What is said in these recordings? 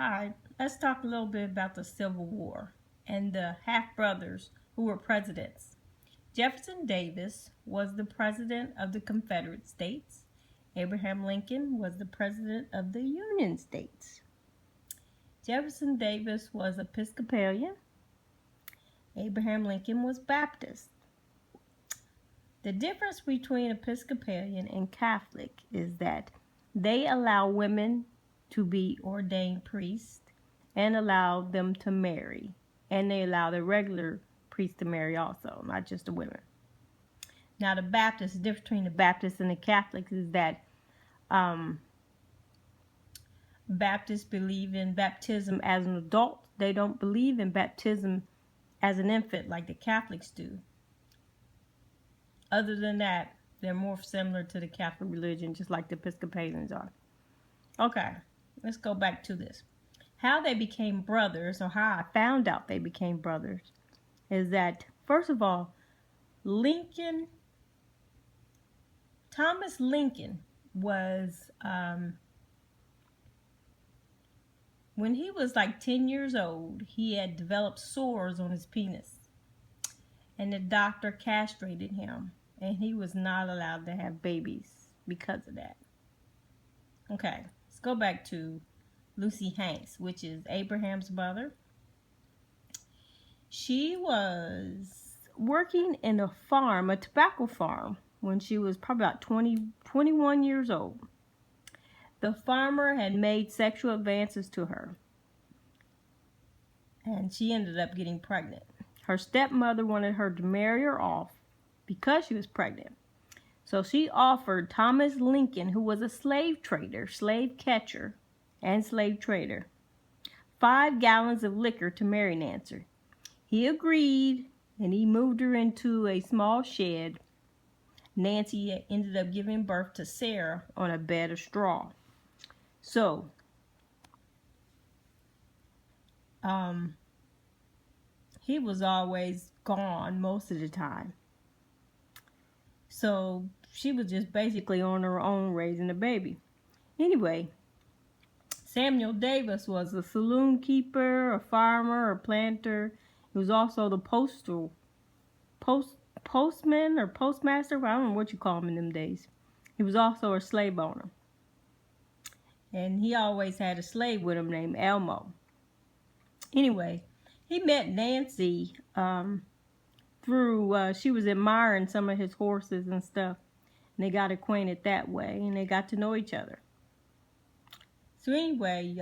All right, let's talk a little bit about the Civil War and the half brothers who were presidents. Jefferson Davis was the president of the Confederate States. Abraham Lincoln was the president of the Union States. Jefferson Davis was Episcopalian. Abraham Lincoln was Baptist. The difference between Episcopalian and Catholic is that they allow women to be ordained priests and allow them to marry. And they allow the regular priests to marry also, not just the women. Now, the difference between the Baptists and the Catholics is that Baptists believe in baptism as an adult. They don't believe in baptism as an infant like the Catholics do. Other than that, they're more similar to the Catholic religion, just like the Episcopalians are. Okay, let's go back to this. How they became brothers, or how I found out they became brothers, is that, first of all, Thomas Lincoln was, when he was like 10 years old, he had developed sores on his penis. And the doctor castrated him. And he was not allowed to have babies because of that. Okay, let's go back to Lucy Hanks, which is Abraham's mother. She was working in a farm, a tobacco farm, when she was probably about 21 years old. The farmer had made sexual advances to her, and she ended up getting pregnant. Her stepmother wanted her to marry her off because she was pregnant. So she offered Thomas Lincoln, who was a slave trader, slave catcher, and slave trader, 5 gallons of liquor to marry Nancy. He agreed, and he moved her into a small shed. Nancy ended up giving birth to Sarah on a bed of straw. So, he was always gone most of the time. So, she was just basically on her own raising a baby. Anyway, Samuel Davis was a saloon keeper, a farmer, a planter. He was also the postman or postmaster. I don't know what you call him in them days. He was also a slave owner. And he always had a slave with him named Elmo. Anyway, he met Nancy through, she was admiring some of his horses and stuff. And they got acquainted that way. And they got to know each other. So anyway,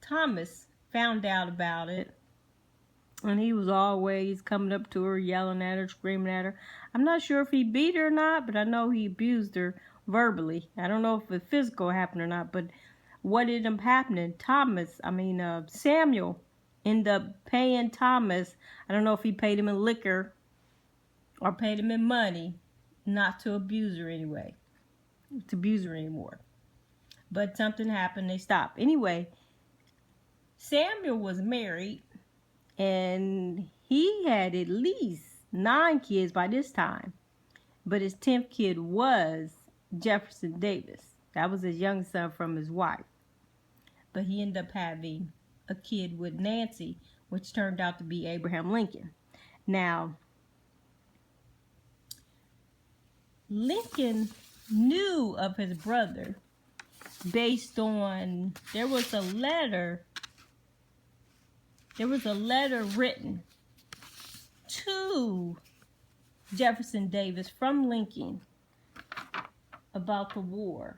Thomas found out about it. And he was always coming up to her, yelling at her, screaming at her. I'm not sure if he beat her or not, but I know he abused her verbally. I don't know if the physical happened or not, but what ended up happening, Samuel ended up paying Thomas, I don't know if he paid him in liquor or paid him in money, not to abuse her anymore. But something happened, they stopped. Anyway, Samuel was married, and he had at least 9 kids by this time. But his 10th kid was Jefferson Davis. That was his young son from his wife. But he ended up having a kid with Nancy, which turned out to be Abraham Lincoln. Now, Lincoln knew of his brother based on, there was a letter written to Jefferson Davis from Lincoln about the war.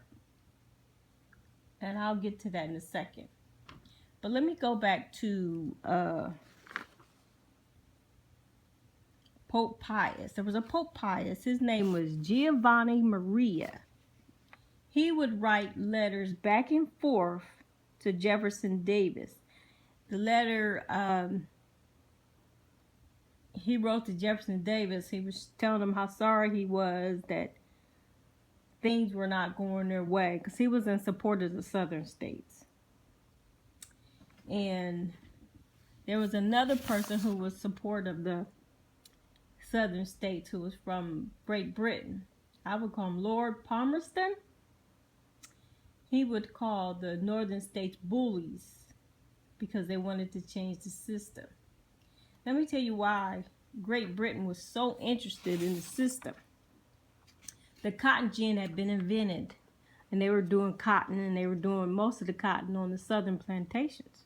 And I'll get to that in a second. But let me go back to Pope Pius. There was a Pope Pius. His name was Giovanni Maria. He would write letters back and forth to Jefferson Davis. The letter he wrote to Jefferson Davis, he was telling him how sorry he was that things were not going their way, because he was in support of the southern states. And there was another person who was supportive of the southern states who was from Great Britain. I would call him Lord Palmerston. he would call the northern states bullies because they wanted to change the system. Let me tell you why Great Britain was so interested in the system. The cotton gin had been invented, and they were doing cotton, and they were doing most of the cotton on the southern plantations.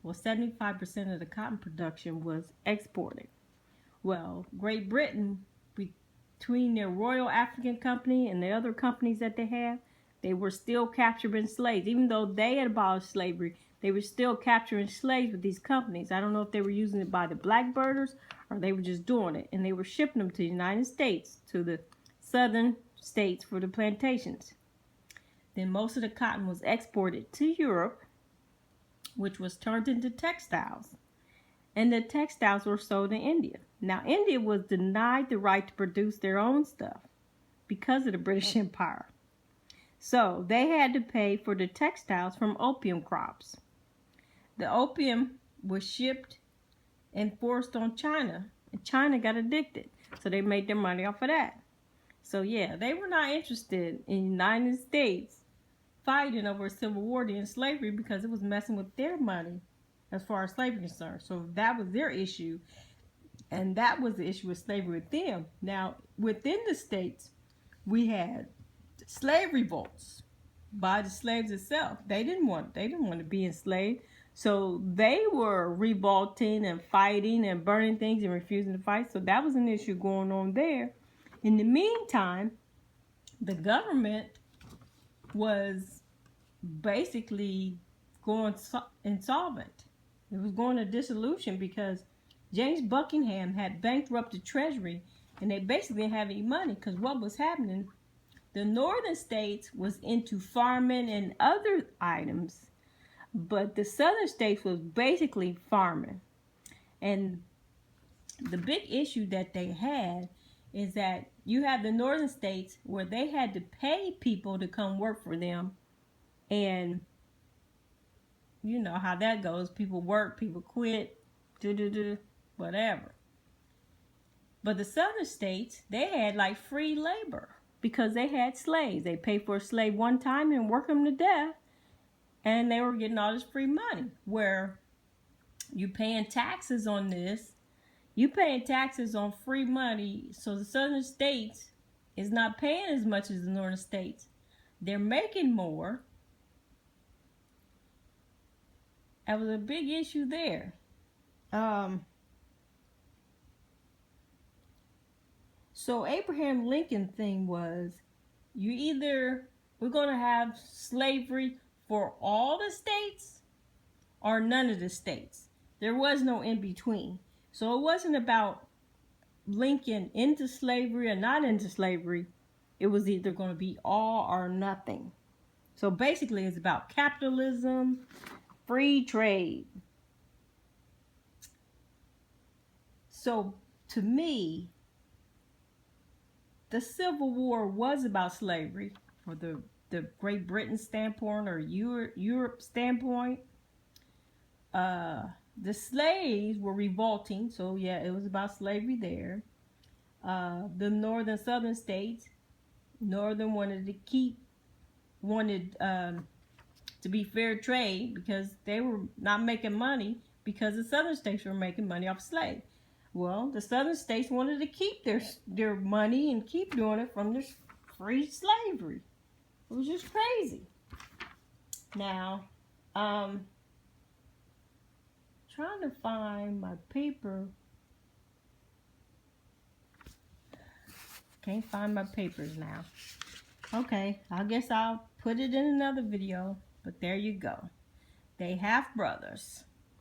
Well, 75% of the cotton production was exported. Well, Great Britain, between their Royal African Company and the other companies that they had, they were still capturing slaves. Even though they had abolished slavery, they were still capturing slaves with these companies. I don't know if they were using it by the blackbirders or they were just doing it. And they were shipping them to the United States, to the southern states for the plantations. Then most of the cotton was exported to Europe, which was turned into textiles. And the textiles were sold in India. Now, India was denied the right to produce their own stuff because of the British Empire. So they had to pay for the textiles from opium crops. The opium was shipped and forced on China, and China got addicted. So they made their money off of that. So yeah, they were not interested in the United States fighting over a civil war to end slavery because it was messing with their money as far as slavery is concerned. So that was their issue, and that was the issue with slavery with them. Now, within the states, we had slave revolts by the slaves itself. They didn't want to be enslaved. So they were revolting and fighting and burning things and refusing to fight. So that was an issue going on there. In the meantime, the government was basically going insolvent. It was going to dissolution because James Buckingham had bankrupted Treasury, and they basically didn't have any money because what was happening, the northern states was into farming and other items, but the southern states was basically farming. And the big issue that they had is that you have the northern states where they had to pay people to come work for them, and you know how that goes. People work, people quit, whatever. But the southern states, they had like free labor because they had slaves. They paid for a slave one time and work them to death, and they were getting all this free money. Where you paying taxes on this, you paying taxes on free money, so the southern states is not paying as much as the northern states. They're making more. That was a big issue there. So Abraham Lincoln thing was, we're going to have slavery for all the states or none of the states. There was no in between. So it wasn't about Lincoln into slavery or not into slavery. It was either going to be all or nothing. So basically it's about capitalism, free trade. So to me, the Civil War was about slavery for the Great Britain standpoint or Europe standpoint. The slaves were revolting, so yeah, it was about slavery there. The northern southern states, northern wanted to be fair trade because they were not making money because the southern states were making money off slaves. Well, the southern states wanted to keep their money and keep doing it from their free slavery. It was just crazy. Now, trying to find my paper. Can't find my papers now. Okay, I guess I'll put it in another video, but there you go. They half brothers.